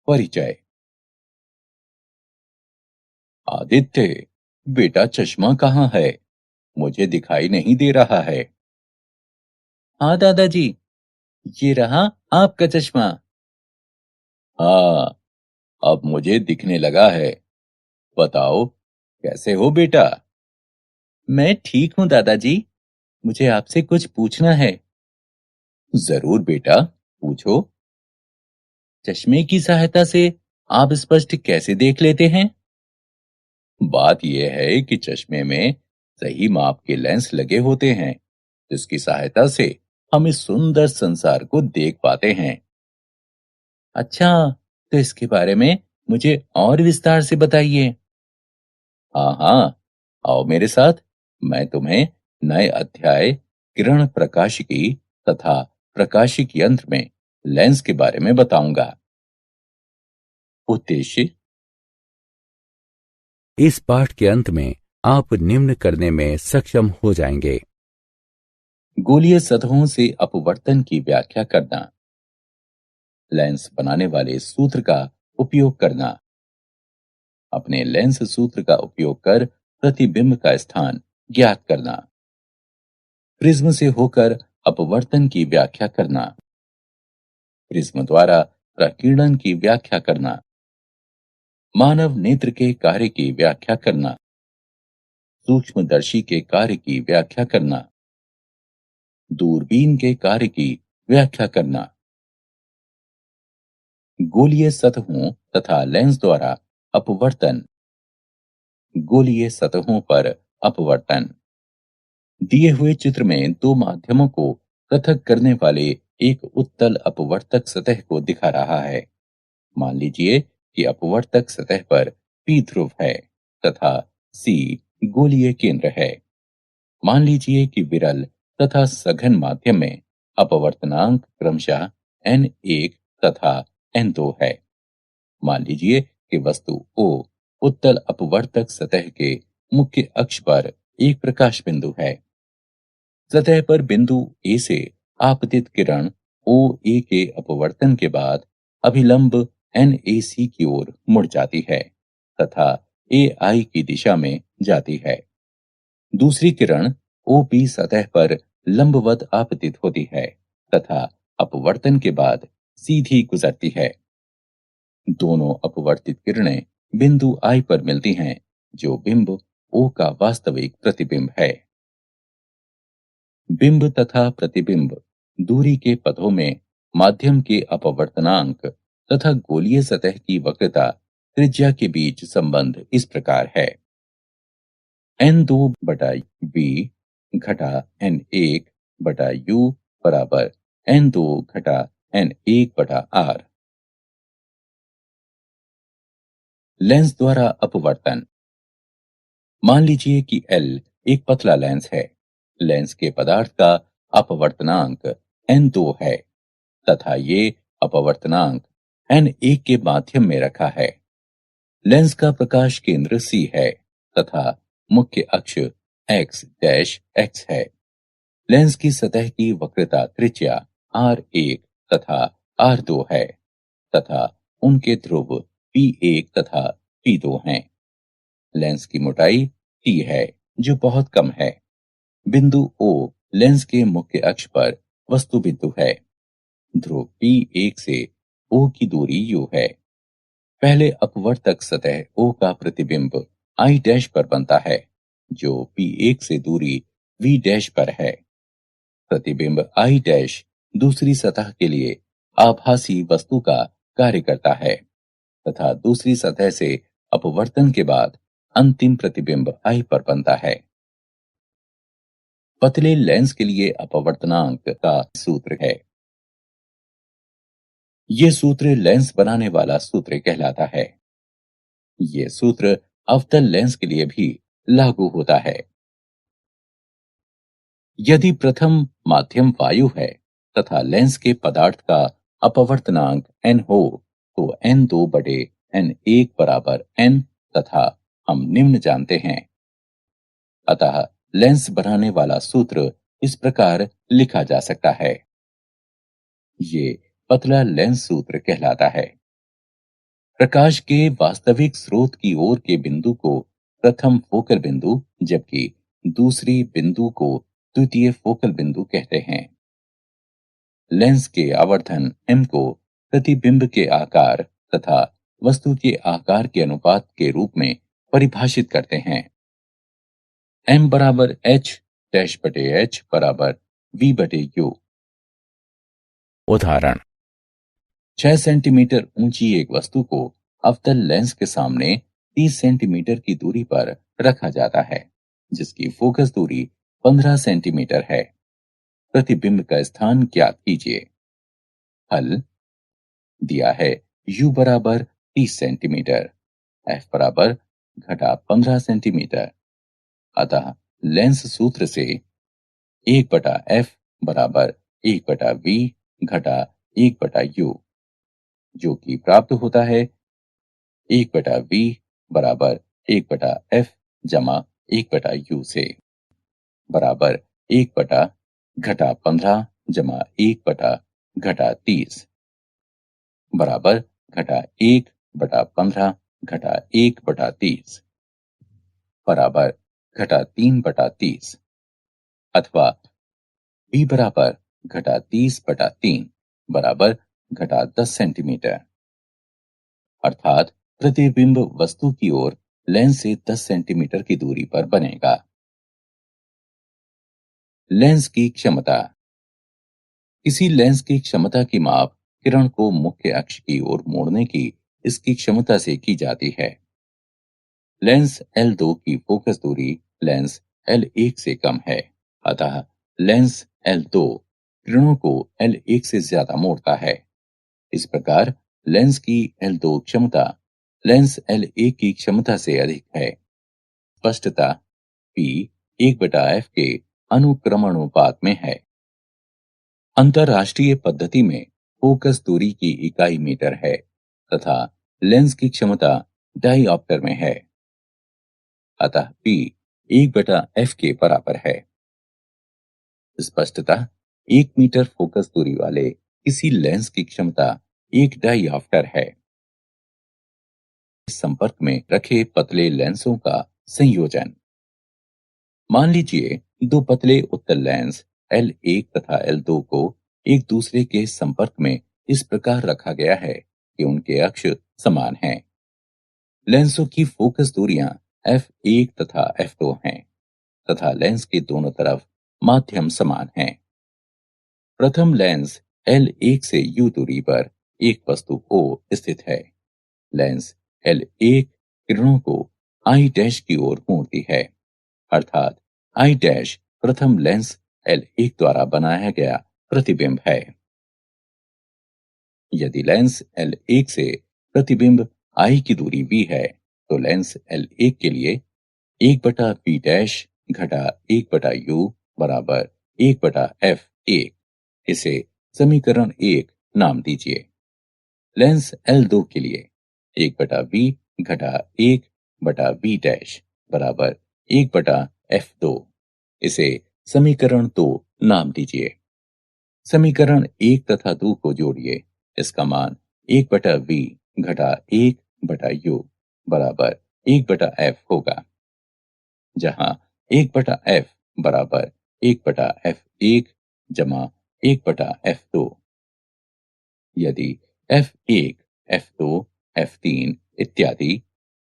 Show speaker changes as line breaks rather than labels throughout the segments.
परिचय। आदित्य, बेटा चश्मा कहाँ है? मुझे दिखाई नहीं दे रहा है।
हाँ दादाजी, ये रहा आपका चश्मा।
हाँ, अब मुझे दिखने लगा है। बताओ, कैसे हो बेटा?
मैं ठीक हूँ दादाजी। मुझे आपसे कुछ पूछना है।
जरूर बेटा, पूछो।
चश्मे की सहायता से आप स्पष्ट कैसे देख लेते हैं?
बात यह है कि चश्मे में सही माप के लेंस लगे होते हैं, जिसकी सहायता से हम इस सुंदर संसार को देख पाते हैं।
अच्छा, तो इसके बारे में मुझे और विस्तार से बताइए।
हाँ हाँ, आओ मेरे साथ। मैं तुम्हें नए अध्याय किरण प्रकाशिकी तथा प्रकाशिक यंत्र में लेंस के बारे में बताऊंगा। उद्देश्य।
इस पाठ के अंत में आप निम्न करने में सक्षम हो जाएंगे।
गोलीय सतहों से अपवर्तन की व्याख्या करना, लेंस बनाने वाले सूत्र का उपयोग करना, अपने लेंस सूत्र का उपयोग कर प्रतिबिंब का स्थान ज्ञात करना, प्रिज्म से होकर अपवर्तन की व्याख्या करना, प्रिज्म द्वारा प्रकीर्णन की व्याख्या करना, मानव नेत्र के कार्य की व्याख्या करना, सूक्ष्मदर्शी के कार्य की व्याख्या करना, दूरबीन के कार्य की व्याख्या करना, गोलीय सतहों तथा लेंस द्वारा अपवर्तन, गोलीय सतहों पर अपवर्तन। दिए हुए चित्र में दो माध्यमों को पृथक करने वाले एक उत्तल अपवर्तक सतह को दिखा रहा है। मान लीजिए कि अपवर्तक सतह पर पी ध्रुव है तथा सी गोलीय केंद्र है। मान लीजिए कि विरल तथा सघन माध्यम में अपवर्तनांक क्रमशः n1 तथा n2 है। मान लीजिए कि वस्तु O उत्तल अपवर्तक सतह के मुख्य अक्ष पर एक प्रकाश बिंदु है। सतह पर बिंदु A से आपतित किरण OA के अपवर्तन के बाद अभिलंब NAC की ओर मुड़ जाती है तथा AI की दिशा में जाती है। दूसरी किरण OB सतह पर लंबवत आपतित होती है तथा अपवर्तन के बाद सीधी गुजरती है। दोनों अपवर्तित किरणें बिंदु I पर मिलती हैं, जो बिंब O का वास्तविक प्रतिबिंब है। बिंब तथा प्रतिबिंब दूरी के पथों में माध्यम के अपवर्तनांक तथा गोलीय सतह की वक्रता त्रिज्या के बीच संबंध इस प्रकार है। n2 बटा b घटा n1 बटा u बराबर n2 घटा n1 बटा r। लेंस द्वारा अपवर्तन। मान लीजिए कि L एक पतला लेंस है। लेंस के पदार्थ का अपवर्तनांक n2 है तथा ये अपवर्तनांक n1 के माध्यम में रखा है। लेंस का प्रकाश केंद्र C है तथा मुख्य अक्ष x डैश x है। लेंस की सतह की वक्रता त्रिज्या r1 तथा r2 है तथा उनके ध्रुव P1 तथा P2 हैं। लेंस की मोटाई t है, जो बहुत कम है। बिंदु O लेंस के मुख्य अक्ष पर वस्तु बिंदु है। ध्रुव P1 से O की दूरी u है। पहले अपवर्तक सतह O का प्रतिबिंब I डैश पर बनता है, जो P1 से दूरी V डैश पर है। प्रतिबिंब I डैश दूसरी सतह के लिए आभासी वस्तु का कार्य करता है तथा दूसरी सतह से अपवर्तन के बाद अंतिम प्रतिबिंब I पर बनता है। पतले लेंस के लिए अपवर्तनांक का सूत्र है। यह सूत्र लेंस बनाने वाला सूत्र कहलाता है। यह सूत्र अवतल लेंस के लिए भी लागू होता है। यदि प्रथम माध्यम वायु है तथा लेंस के पदार्थ का अपवर्तनांक n हो, तो n2 बटे n1 बराबर n तथा हम निम्न जानते हैं। अतः लेंस बनाने वाला सूत्र इस प्रकार लिखा जा सकता है। ये पतला लेंस सूत्र कहलाता है। प्रकाश के वास्तविक स्रोत की ओर के बिंदु को प्रथम फोकल बिंदु, जबकि दूसरी बिंदु को द्वितीय फोकल बिंदु कहते हैं। लेंस के आवर्धन m को प्रतिबिंब के आकार तथा वस्तु के आकार के अनुपात के रूप में परिभाषित करते हैं। m बराबर h डैश बटे h बराबर v बटे u।
उदाहरण
6 सेंटीमीटर ऊंची एक वस्तु को अवतल लेंस के सामने 30 सेंटीमीटर की दूरी पर रखा जाता है, जिसकी फोकस दूरी 15 सेंटीमीटर है। प्रतिबिंब का स्थान ज्ञात कीजिए। हल दिया है u बराबर 30 सेंटीमीटर, f बराबर घटा 15 सेंटीमीटर। अतः लेंस सूत्र से 1 बटा f बराबर 1 बटा v घटा 1 बटा u, जो कि प्राप्त होता है 1 बटा v बराबर 1 बटा f जमा 1 बटा u से, बराबर 1 बटा घटा 15 जमा 1 बटा घटा 30 बराबर घटा 1 बटा 15 घटा 1 बटा 30 बराबर घटा 3 बटा 30, अथवा v बराबर घटा 30 बटा 3 बराबर घटा 10 सेंटीमीटर। अर्थात प्रतिबिंब वस्तु की ओर लेंस से 10 सेंटीमीटर की दूरी पर बनेगा। लेंस की क्षमता। किसी लेंस की क्षमता की माप किरण को मुख्य अक्ष की ओर मोड़ने की इसकी क्षमता से की जाती है। लेंस L2 की फोकस दूरी लेंस L1 से कम है, अतः लेंस L2 किरणों को L1 से ज्यादा मोड़ता है। इस प्रकार लेंस की L2 क्षमता लेंस L1 की क्षमता से अधिक है। स्पष्टता P 1/f के अनुक्रमणुपात में है। अंतरराष्ट्रीय पद्धति में फोकस दूरी की इकाई मीटर है तथा लेंस की क्षमता डायऑप्टर में है, अतः P 1/f के बराबर है। स्पष्टता 1 मीटर फोकस दूरी वाले किसी लेंस की क्षमता 1 डायऑप्टर है। संपर्क में रखे पतले लेंसों का संयोजन। मान लीजिए दो पतले उत्तल लेंस L1 तथा L2 को एक दूसरे के संपर्क में इस प्रकार रखा गया है कि उनके अक्ष समान हैं। लेंसों की फोकस दूरियां f1 तथा f2 हैं तथा लेंस के दोनों तरफ माध्यम समान हैं। प्रथम लेंस L1 से u दूरी पर एक वस्तु O स्थित है। लेंस L1 किरणों को I डैश की ओर मोड़ती है, अर्थात I डैश प्रथम लेंस L1 द्वारा बनाया गया प्रतिबिंब है। यदि लेंस L1 से प्रतिबिंब I की दूरी v है, तो लेंस L1 के लिए 1/v डैश घटा 1/u बराबर 1/f1। इसे समीकरण 1 नाम दीजिए। लेंस L2 के लिए 1/v घटा 1/v डैश बराबर 1/f2। इसे समीकरण 2 नाम दीजिए। समीकरण 1 तथा 2 को जोड़िए। इसका मान 1/v घटा 1/u बराबर 1/f होगा, जहां 1/f बराबर 1/f1 जमा 1/f2। यदि f1, f2, f3 इत्यादि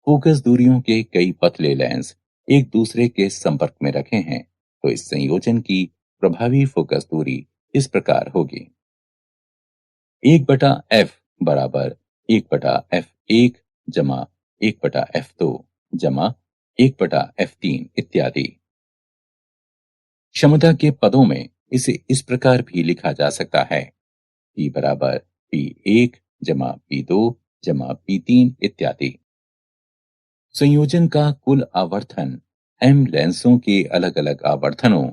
फोकस दूरियों के कई पतले लेंस एक दूसरे के संपर्क में रखे हैं, तो इस संयोजन की प्रभावी फोकस दूरी इस प्रकार होगी। 1/f बराबर 1/f1 जमा 1/f2 जमा 1/f3 इत्यादि। क्षमता के पदों में इसे इस प्रकार भी लिखा जा सकता है। P बराबर P1 जमा P2 जमा P3 इत्यादि। संयोजन का कुल आवर्धन M लेंसों के अलग अलग आवर्धनों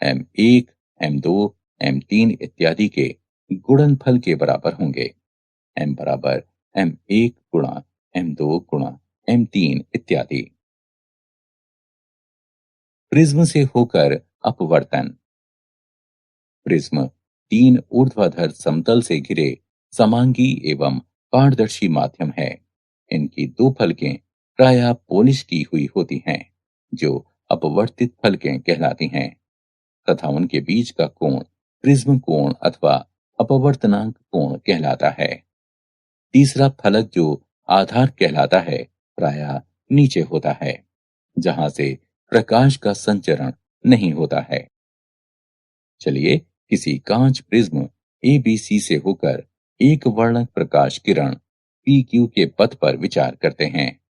M1, M2, M3 इत्यादि के गुणनफल के बराबर होंगे। M बराबर M1 गुणा M2 गुणा M3 इत्यादि। प्रिज्म से होकर अपवर्तन। प्रिज्म 3 ऊर्ध्वाधर समतल से घिरे समांगी एवं पारदर्शी माध्यम है। इनकी दो फलकें प्रायः पॉलिश की हुई होती हैं, जो अपवर्तित फलकें कहलाती हैं, तथा उनके बीच का कोण प्रिज्म कोण अथवा अपवर्तनांक कोण कहलाता है। तीसरा फलक, जो आधार कहलाता है, प्रायः नीचे होता है, जहां से प्रकाश का संचरण नहीं होता है। चलिए किसी कांच प्रिज्म एबीसी से होकर एक वर्णक प्रकाश किरण पीक्यू के पथ पर विचार करते हैं।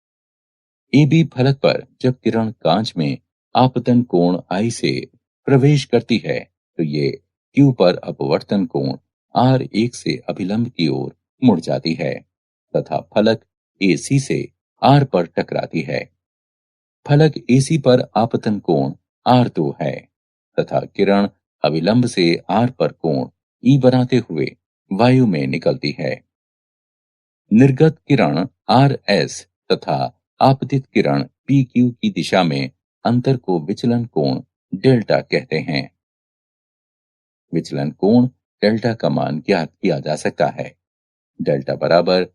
एबी फलक पर जब किरण कांच में आपतन कोण आई से प्रवेश करती है, तो ये क्यू पर अपवर्तन कोण R1 से अभिलंब की ओर मुड़ जाती है तथा फलक एसी से R पर टकराती है। फलक एसी पर आपतन कोण R2 है तथा किरण अविलंब से R पर कोण E बनाते हुए वायु में निकलती है। निर्गत किरण RS तथा आपतित किरण PQ की दिशा में अंतर को विचलन कोण डेल्टा कहते हैं। विचलन कोण डेल्टा का मान ज्ञात किया जा सकता है। डेल्टा बराबर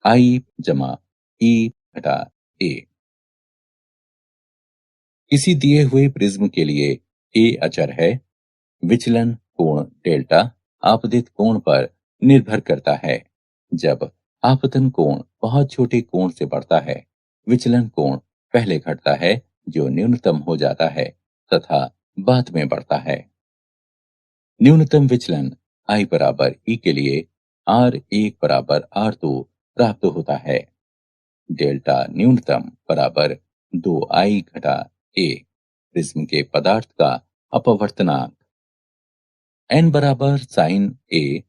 I जमा E घटा A। किसी दिए हुए प्रिज्म के लिए A अचर है। विचलन कोण डेल्टा आपतित कोण पर निर्भर करता है। जब आपतन कोण बहुत छोटे कोण से बढ़ता है, विचलन कोण पहले घटता है, जो न्यूनतम हो जाता है तथा बाद में बढ़ता है। न्यूनतम विचलन I बराबर E के लिए R1 बराबर R2 प्राप्त होता है। डेल्टा न्यूनतम बराबर 2I घटा A, प्रिज्म के पदार्थ का अपवर्तनांक। n बराबर साइन A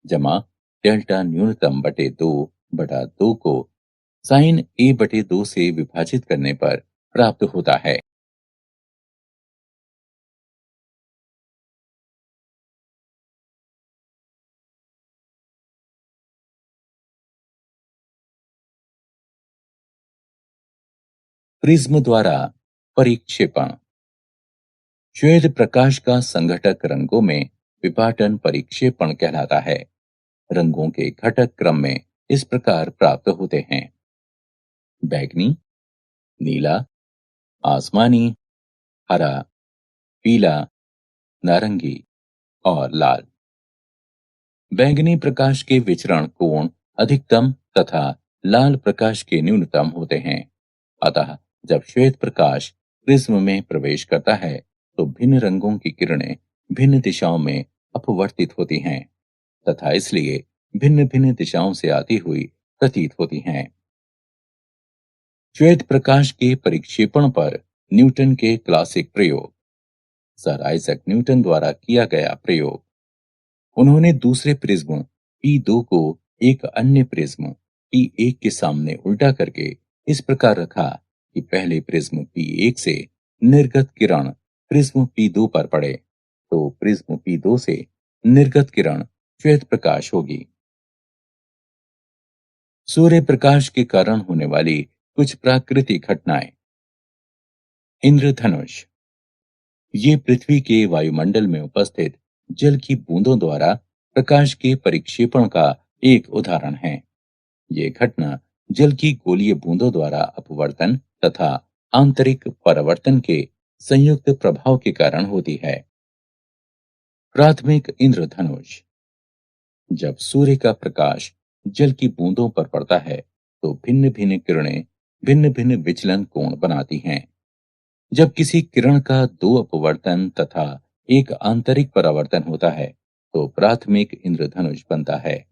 जमा डेल्टा न्यूनतम बटे 2 बटा 2 को साइन A बटे 2 से विभाजित करने पर प्राप्त होता है। प्रिज्म द्वारा परिक्षेपण। श्वेत प्रकाश का संघटक रंगों में विपाटन परिक्षेपण कहलाता है। रंगों के घटक क्रम में इस प्रकार प्राप्त होते हैं: बैगनी, नीला, आसमानी, हरा, पीला, नारंगी और लाल। बैंगनी प्रकाश के विचरण कोण अधिकतम तथा लाल प्रकाश के न्यूनतम होते हैं। अतः जब श्वेत प्रकाश प्रिज्म में प्रवेश करता है, तो भिन्न रंगों की किरणें भिन्न दिशाओं में अपवर्तित होती हैं तथा इसलिए भिन्न भिन्न दिशाओं से आती हुई प्रतीत होती हैं। श्वेत प्रकाश के परिक्षेपण पर न्यूटन के क्लासिक प्रयोग। सर आइजक न्यूटन द्वारा किया गया प्रयोग। उन्होंने दूसरे प्रिज्म P2 को एक अन्य प्रिज्म P1 के सामने उल्टा करके इस प्रकार रखा कि पहले प्रिज्म P1 से निर्गत किरण प्रिज्म P2 पर पड़े, तो प्रिज्म P2 से निर्गत किरण श्वेत प्रकाश होगी। सूर्य प्रकाश के कारण होने वाली कुछ प्राकृतिक घटनाएं। इंद्रधनुष। ये पृथ्वी के वायुमंडल में उपस्थित जल की बूंदों द्वारा प्रकाश के परिक्षेपण का एक उदाहरण है। ये घटना जल की गोलीय बूंदों द्वारा अपवर्तन तथा आंतरिक परावर्तन के संयुक्त प्रभाव के कारण होती है। प्राथमिक इंद्रधनुष। जब सूर्य का प्रकाश जल की बूंदों पर पड़ता है, तो भिन्न भिन्न किरणें भिन्न भिन्न विचलन कोण बनाती हैं। जब किसी किरण का दो अपवर्तन तथा एक आंतरिक परावर्तन होता है, तो प्राथमिक इंद्रधनुष बनता है।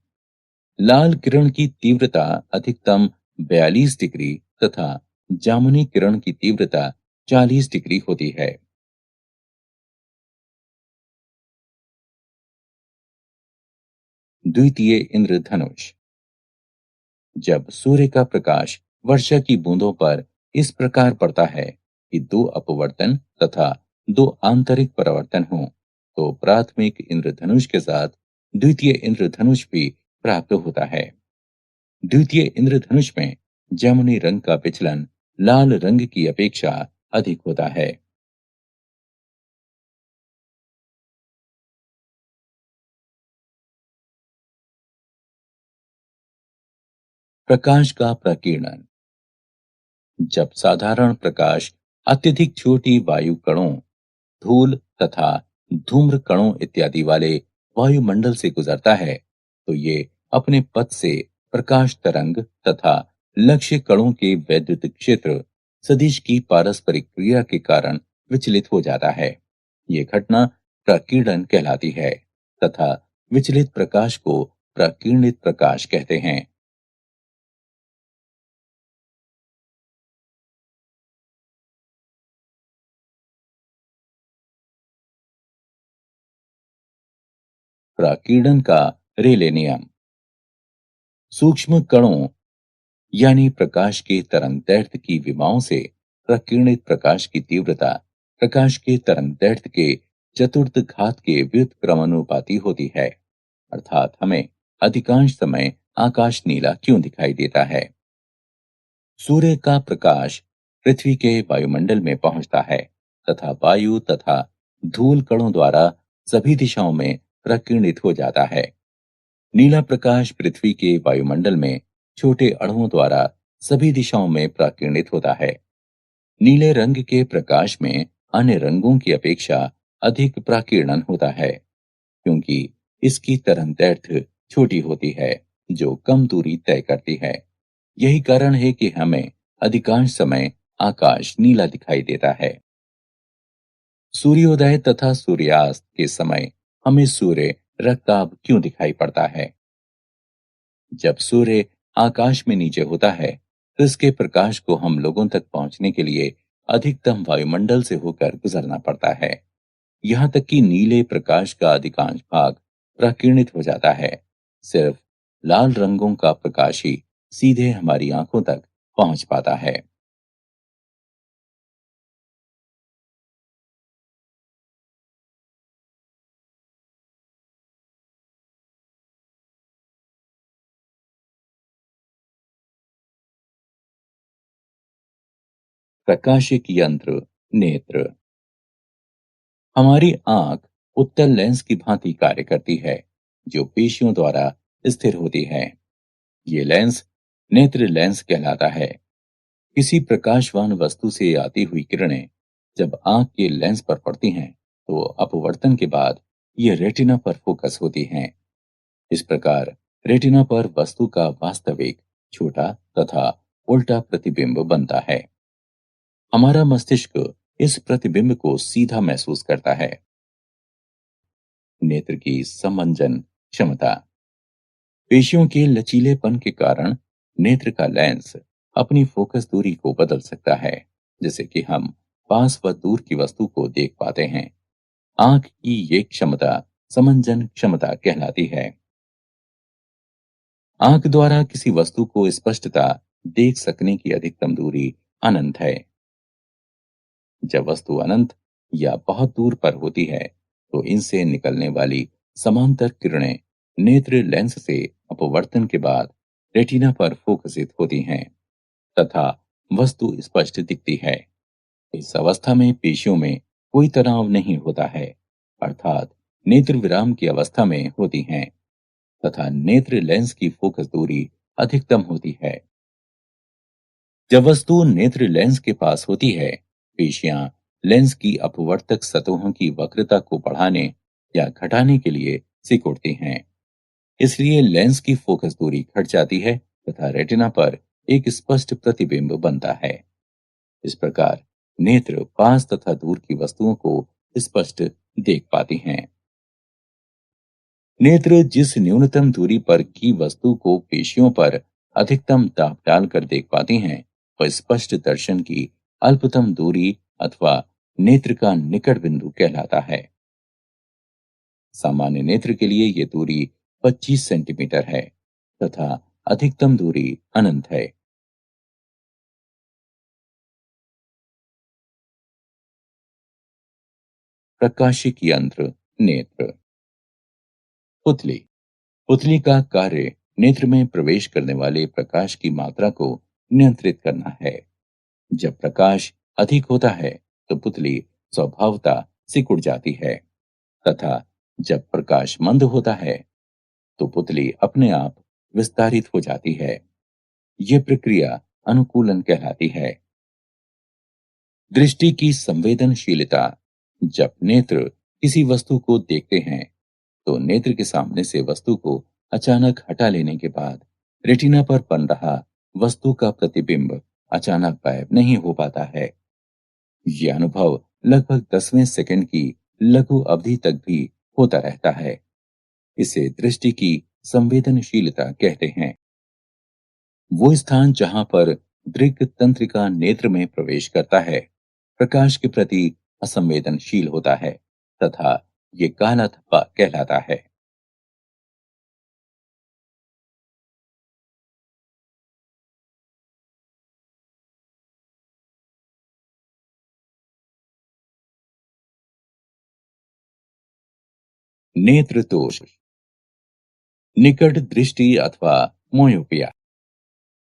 लाल किरण की तीव्रता अधिकतम 42 डिग्री तथा जामुनी किरण की तीव्रता 40 डिग्री होती है। द्वितीय इंद्रधनुष। जब सूर्य का प्रकाश वर्षा की बूंदों पर इस प्रकार पड़ता है कि दो अपवर्तन तथा दो आंतरिक परावर्तन हों, तो प्राथमिक इंद्रधनुष के साथ द्वितीय इंद्रधनुष भी प्राप्त होता है। द्वितीय इंद्रधनुष में जामुनी रंग का विचलन लाल रंग की अपेक्षा अधिक होता है। प्रकाश का प्रकीर्णन। जब साधारण प्रकाश अत्यधिक छोटी वायु कणों, धूल तथा धूम्र कणों इत्यादि वाले वायुमंडल से गुजरता है तो ये अपने पथ से प्रकाश तरंग तथा लक्ष्य कणों के वैद्युत क्षेत्र सदिश की पारस्परिक क्रिया के कारण विचलित हो जाता है। ये घटना प्रकीर्णन कहलाती है तथा विचलित प्रकाश को प्रकीर्णित प्रकाश कहते हैं। प्रकीर्णन का रेले नियम। सूक्ष्म कणों यानी प्रकाश के तरंगदैर्घ्य की विमाओं से प्रकीर्णित प्रकाश की तीव्रता प्रकाश के तरंगदैर्घ्य के चतुर्थ घात के व्युत्क्रमानुपाती होती है। अर्थात हमें अधिकांश समय आकाश नीला क्यों दिखाई देता है? सूर्य का प्रकाश पृथ्वी के वायुमंडल में पहुंचता है तथा वायु तथा धूल कणों द्वारा सभी दिशाओं में प्रकीर्णित हो जाता है। नीला प्रकाश पृथ्वी के वायुमंडल में छोटे अणुओं द्वारा सभी दिशाओं में प्रकीर्णित होता है। नीले रंग के प्रकाश में अन्य रंगों की अपेक्षा अधिक प्रकीर्णन होता है क्योंकि इसकी तरंगदैर्घ्य छोटी होती है जो कम दूरी तय करती है। यही कारण है कि हमें अधिकांश समय आकाश नीला दिखाई देता है। सूर्योदय तथा सूर्यास्त के समय हमें सूर्य रक्ताभ क्यों दिखाई पड़ता है? जब सूर्य आकाश में नीचे होता है तो इसके प्रकाश को हम लोगों तक पहुंचने के लिए अधिकतम वायुमंडल से होकर गुजरना पड़ता है। यहाँ तक कि नीले प्रकाश का अधिकांश भाग प्रकीर्णित हो जाता है। सिर्फ लाल रंगों का प्रकाश ही सीधे हमारी आंखों तक पहुंच पाता है। प्रकाशिक यंत्र, नेत्र। हमारी आंख उत्तल लेंस की भांति कार्य करती है जो पेशियों द्वारा स्थिर होती है। ये लेंस नेत्र लेंस कहलाता है। किसी प्रकाशवान वस्तु से आती हुई किरणें जब आंख के लेंस पर पड़ती हैं तो अपवर्तन के बाद ये रेटिना पर फोकस होती हैं। इस प्रकार रेटिना पर वस्तु का वास्तविक छोटा तथा उल्टा प्रतिबिंब बनता है। हमारा मस्तिष्क इस प्रतिबिंब को सीधा महसूस करता है। नेत्र की समंजन क्षमता। पेशियों के लचीलेपन के कारण नेत्र का लेंस अपनी फोकस दूरी को बदल सकता है जिससे कि हम पास व दूर की वस्तु को देख पाते हैं। आंख की ये क्षमता समंजन क्षमता कहलाती है। आंख द्वारा किसी वस्तु को स्पष्टता देख सकने की अधिकतम दूरी अनंत है। जब वस्तु अनंत या बहुत दूर पर होती है तो इनसे निकलने वाली समांतर किरणें नेत्र लेंस से अपवर्तन के बाद रेटिना पर फोकसित होती हैं तथा वस्तु स्पष्ट दिखती है। इस अवस्था में पेशियों में कोई तनाव नहीं होता है अर्थात नेत्र विराम की अवस्था में होती हैं तथा नेत्र लेंस की फोकस दूरी अधिकतम होती है। जब वस्तु नेत्र लेंस के पास होती है पेशियां लेंस की अपवर्तक सतहों की वक्रता को बढ़ाने या घटाने के लिए सिकुड़ती हैं। इसलिए लेंस की फोकस दूरी घट जाती है तथा रेटिना पर एक स्पष्ट प्रतिबिंब बनता है। इस प्रकार नेत्र पास तथा दूर की वस्तुओं को स्पष्ट देख पाती हैं। नेत्र जिस न्यूनतम दूरी पर की वस्तु को पेशियों पर अधिकतम दाब डालकर देख पाती हैं वह स्पष्ट दर्शन की अल्पतम दूरी अथवा नेत्र का निकट बिंदु कहलाता है। सामान्य नेत्र के लिए यह दूरी 25 सेंटीमीटर है तथा अधिकतम दूरी अनंत है। प्रकाशिक यंत्र, नेत्र। पुतली। पुतली का कार्य नेत्र में प्रवेश करने वाले प्रकाश की मात्रा को नियंत्रित करना है। जब प्रकाश अधिक होता है तो पुतली स्वभावतः सिकुड़ जाती है तथा जब प्रकाश मंद होता है तो पुतली अपने आप विस्तारित हो जाती है। ये प्रक्रिया अनुकूलन कहलाती है। दृष्टि की संवेदनशीलता। जब नेत्र किसी वस्तु को देखते हैं तो नेत्र के सामने से वस्तु को अचानक हटा लेने के बाद रेटिना पर बन रहा वस्तु का प्रतिबिंब अचानक गायब नहीं हो पाता है। यह अनुभव लगभग 10वें सेकंड की लघु अवधि तक भी होता रहता है। इसे दृष्टि की संवेदनशीलता कहते हैं। वो स्थान जहां पर दृग तंत्रिका नेत्र में प्रवेश करता है प्रकाश के प्रति असंवेदनशील होता है तथा ये काला धब्बा कहलाता है। नेत्र दोष। निकट दृष्टि अथवा मोयोपिया।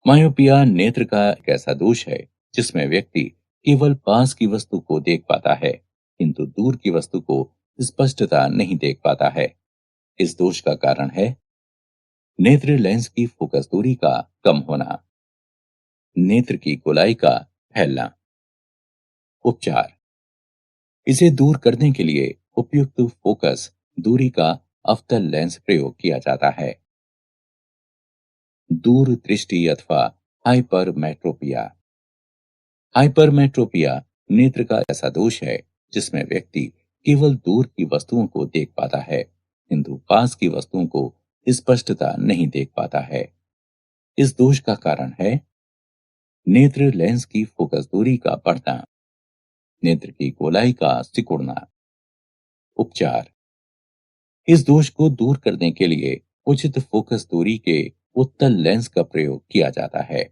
मायोपिया नेत्र का एक ऐसा दोष है जिसमें व्यक्ति केवल पास की वस्तु को देख पाता है किंतु दूर की वस्तु को स्पष्टता नहीं देख पाता है। इस दोष का कारण है नेत्र लेंस की फोकस दूरी का कम होना, नेत्र की गोलाई का फैलना। उपचार। इसे दूर करने के लिए उपयुक्त फोकस दूरी का अवतल लेंस प्रयोग किया जाता है। दूर दृष्टि अथवा हाइपरमेट्रोपिया। हाइपरमेट्रोपिया नेत्र का ऐसा दोष है जिसमें व्यक्ति केवल दूर की वस्तुओं को देख पाता है किंतु पास की वस्तुओं को स्पष्टता नहीं देख पाता है। इस दोष का कारण है नेत्र लेंस की फोकस दूरी का बढ़ना, नेत्र की गोलाई का सिकुड़ना। उपचार। इस दोष को दूर करने के लिए उचित फोकस दूरी के उत्तल लेंस का प्रयोग किया जाता है।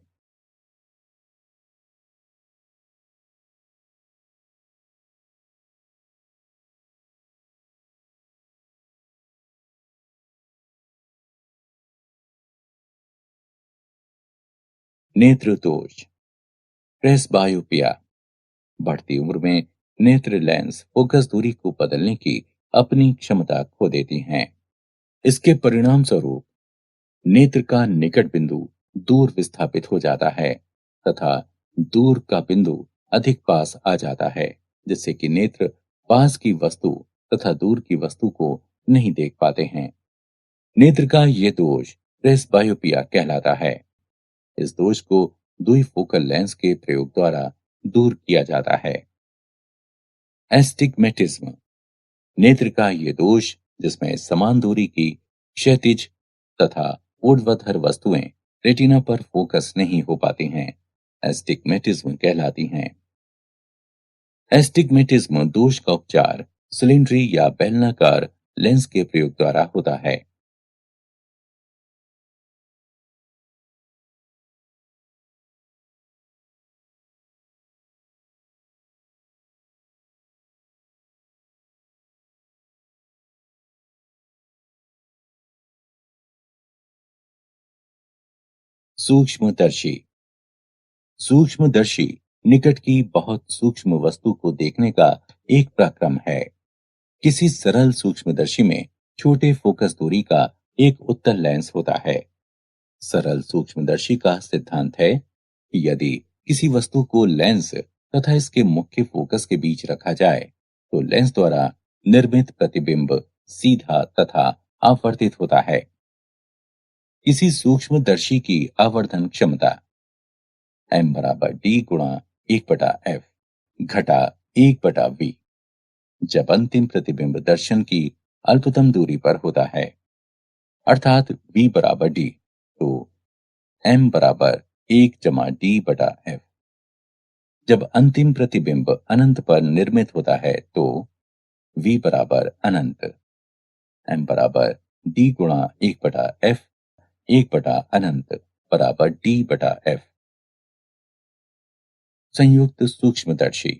नेत्र दोष। प्रेसबायोपिया। बढ़ती उम्र में नेत्र लेंस फोकस दूरी को बदलने की अपनी क्षमता खो देती हैं। इसके परिणाम स्वरूप नेत्र का निकट बिंदु दूर विस्थापित हो जाता है तथा दूर का बिंदु अधिक पास आ जाता है जिससे कि नेत्र पास की वस्तु तथा दूर की वस्तु को नहीं देख पाते हैं। नेत्र का ये दोष प्रेसबायोपिया कहलाता है। इस दोष को द्विफोकल लेंस के प्रयोग द्वारा दूर किया जाता है। एस्टिग्मेटिज्म। नेत्र का ये दोष जिसमें समान दूरी की क्षैतिज तथा ऊर्ध्वाधर वस्तुएं रेटिना पर फोकस नहीं हो पाती हैं, एस्टिग्मेटिज्म कहलाती हैं। एस्टिग्मेटिज्म दोष का उपचार सिलिंड्री या बेलनाकार लेंस के प्रयोग द्वारा होता है। सूक्ष्मदर्शी। सूक्ष्मदर्शी निकट की बहुत सूक्ष्म वस्तु को देखने का एक प्रक्रम है। किसी सरल सूक्ष्मदर्शी में छोटे फोकस दूरी का एक उत्तल लेंस होता है। सरल सूक्ष्मदर्शी का सिद्धांत है कि यदि किसी वस्तु को लेंस तथा इसके मुख्य फोकस के बीच रखा जाए तो लेंस द्वारा निर्मित प्रतिबिंब सीधा तथा आवर्धित होता है। किसी सूक्ष्मदर्शी की आवर्धन क्षमता m बराबर d गुणा 1/f घटा 1/v जब अंतिम प्रतिबिंब दर्शन की अल्पतम दूरी पर होता है अर्थात v बराबर d तो m बराबर 1 - d/f। जब अंतिम प्रतिबिंब अनंत पर निर्मित होता है तो v बराबर अनंत, m बराबर d गुणा 1/f 1/अनंत बराबर d/f। संयुक्त सूक्ष्मदर्शी।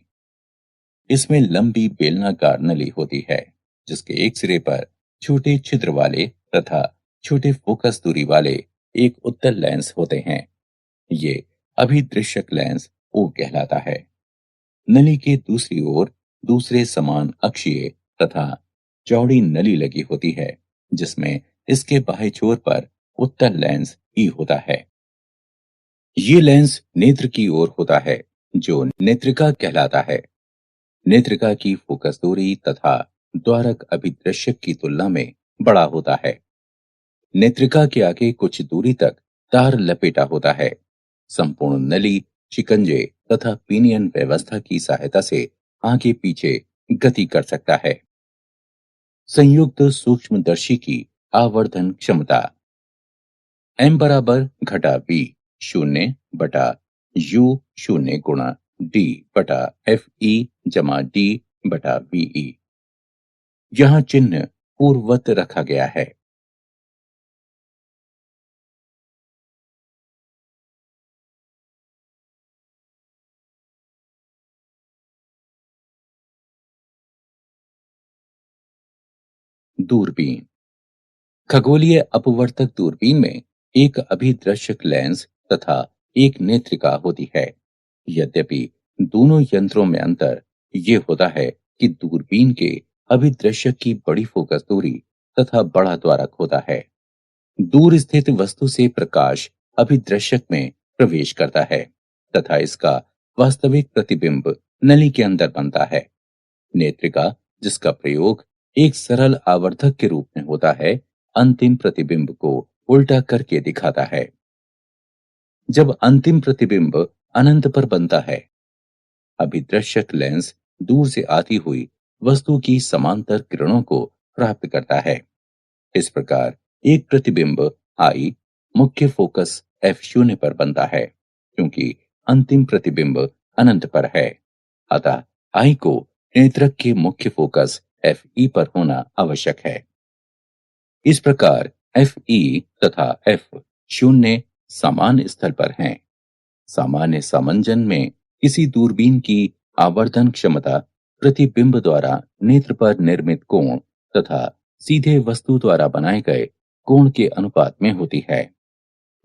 इसमें लंबी बेलनाकार नली होती है जिसके एक सिरे पर छोटे छिद्र वाले तथा छोटे फोकस दूरी वाले एक उत्तल लेंस होते हैं। ये अभिदृश्यक लेंस ओ कहलाता है। नली के दूसरी ओर दूसरे समान अक्षीय तथा चौड़ी नली लगी होती है जिसमें इसके बाह्य छोर पर उत्तल लेंस ई होता है। ये लेंस नेत्र की ओर होता है, जो नेत्रिका कहलाता है। नेत्रिका की फोकस दूरी तथा द्वारक अभिदृश्यक की तुलना में बड़ा होता है। नेत्रिका के आगे कुछ दूरी तक तार लपेटा होता है। संपूर्ण नली, शिकंजे तथा पिनियन व्यवस्था की सहायता से आगे पीछे गति कर सकता है। संयुक्त सूक्ष्मदर्शी की आवर्धन क्षमता m बराबर घटा b शून्य बटा u शून्य गुणा d बटा f e जमा d बटा v e। यहाँ चिन्ह पूर्ववत रखा गया है। दूरबीन। खगोलीय अपवर्तक दूरबीन में एक अभिदृश्यक लेंस तथा एक नेत्रिका होती है। यद्यपि दोनों यंत्रों में अंतर ये होता है कि दूरबीन के अभिदृश्यक की बड़ी फोकस दूरी तथा बड़ा द्वारक होता है। दूर स्थित वस्तु से प्रकाश अभिदृश्यक में प्रवेश करता है तथा इसका वास्तविक प्रतिबिंब नली के अंदर बनता है। नेत्रिका, जिसका प्रयोग एक सरल आवर्धक के रूप में होता है, अंतिम प्रतिबिंब को उल्टा करके दिखाता है। जब अंतिम प्रतिबिंब अनंत पर बनता है, अभिदृश्यक लेंस दूर से आती हुई वस्तु की समांतर किरणों को प्राप्त करता है। इस प्रकार एक प्रतिबिंब आई मुख्य फोकस f शून्य पर बनता है, क्योंकि अंतिम प्रतिबिंब अनंत पर है। अतः आई को नेत्रक के मुख्य फोकस एफ ई पर होना आवश्यक है। इस प्रकार एफ ई तथा एफ शून्य समान स्थल पर हैं। सामान्य समंजन में किसी दूरबीन की आवर्धन क्षमता प्रतिबिंब द्वारा नेत्र पर निर्मित कोण तथा सीधे वस्तु द्वारा बनाए गए कोण के अनुपात में होती है,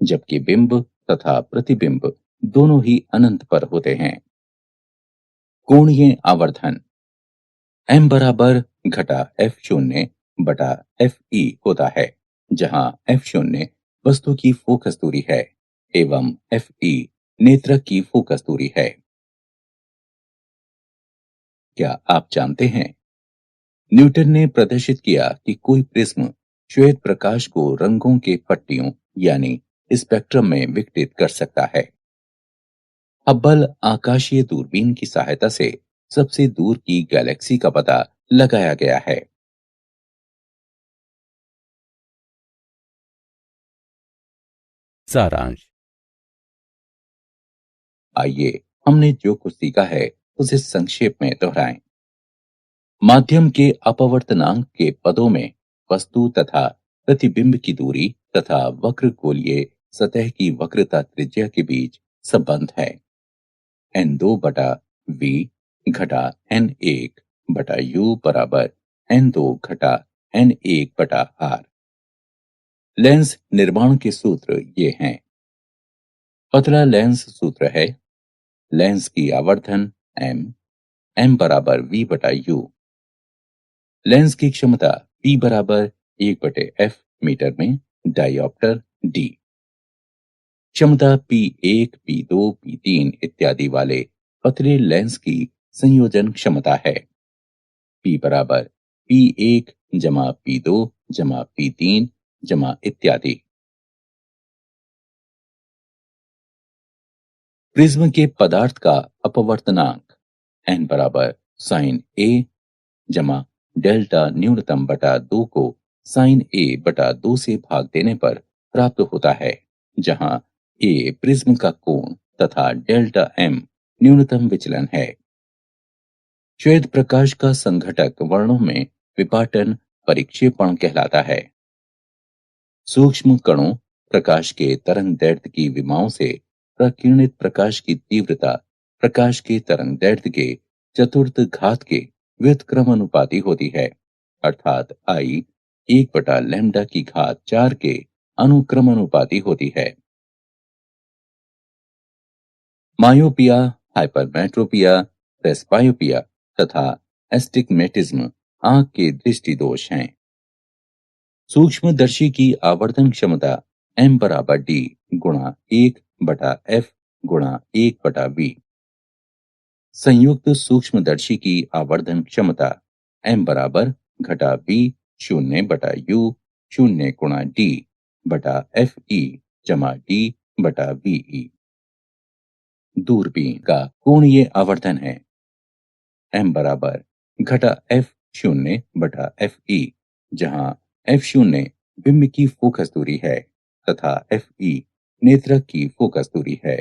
जबकि बिंब तथा प्रतिबिंब दोनों ही अनंत पर होते हैं। कोणीय आवर्धन m बराबर घटा f शून्य बटा f e होता है, जहां f शून्य वस्तु की फोकस दूरी है एवं f e नेत्रक की फोकस दूरी है। क्या आप जानते हैं, न्यूटन ने प्रदर्शित किया कि कोई प्रिज्म श्वेत प्रकाश को रंगों के पट्टियों यानी स्पेक्ट्रम में विघटित कर सकता है। हब्बल आकाशीय दूरबीन की सहायता से सबसे दूर की गैलेक्सी का पता लगाया गया है।
सारांश।
आइए हमने जो कुछ सीखा है उसे संक्षेप में दोहराएं। माध्यम के अपवर्तनांक के पदों में वस्तु तथा प्रतिबिंब की दूरी तथा वक्र गोलीय सतह की वक्रता त्रिज्या के बीच संबंध है। n2 बटा v घटा n1 बटा u बराबर n2 घटा n1 बटा r। लेंस निर्माण के सूत्र ये हैं। पतला लेंस सूत्र है लेंस की आवर्धन m बराबर v बटा u। लेंस की क्षमता p बराबर 1/f मीटर में डायोप्टर d। क्षमता P1, P2, P3 इत्यादि वाले पतले लेंस की संयोजन क्षमता है। P बराबर P1 जमा P2 जमा P3 जमा इत्यादि। प्रिज्म के पदार्थ का अपवर्तनांक n बराबर साइन a जमा डेल्टा न्यूनतम बटा 2 को साइन a बटा 2 से भाग देने पर प्राप्त होता है, जहां a प्रिज्म का कोण तथा डेल्टा m न्यूनतम विचलन है। श्वेत प्रकाश का संघटक वर्णों में विपाटन परिक्षेपण कहलाता है। सूक्ष्म कणों प्रकाश के तरंग दैर्ध्य की विमाओं से प्रकीर्णित प्रकाश की तीव्रता प्रकाश के तरंग दैर्ध्य के चतुर्थ घात के व्युत्क्रमानुपाती होती है, अर्थात आई 1/लैम्ब्डा की घात 4 के अनुक्रमानुपाती होती है। मायोपिया, हाइपरमेट्रोपिया, प्रेसबायोपिया तथा एस्टिग्मेटिज्म आंख के दृष्टि दोष हैं। सूक्ष्मदर्शी की आवर्धन क्षमता m बराबर d गुणा 1 बटा एफ गुणा 1/v। संयुक्त सूक्ष्मदर्शी की आवर्धन क्षमता m बराबर घटा v शून्य बटा u शून्य गुणा d बटा एफ ई जमा d बटा वी। दूरबीन का कोणीय आवर्धन है m बराबर घटा f शून्य बटा एफ ई, जहां f शून्य बिंब की फोकस दूरी है तथा एफ ई नेत्रक की फोकस दूरी है।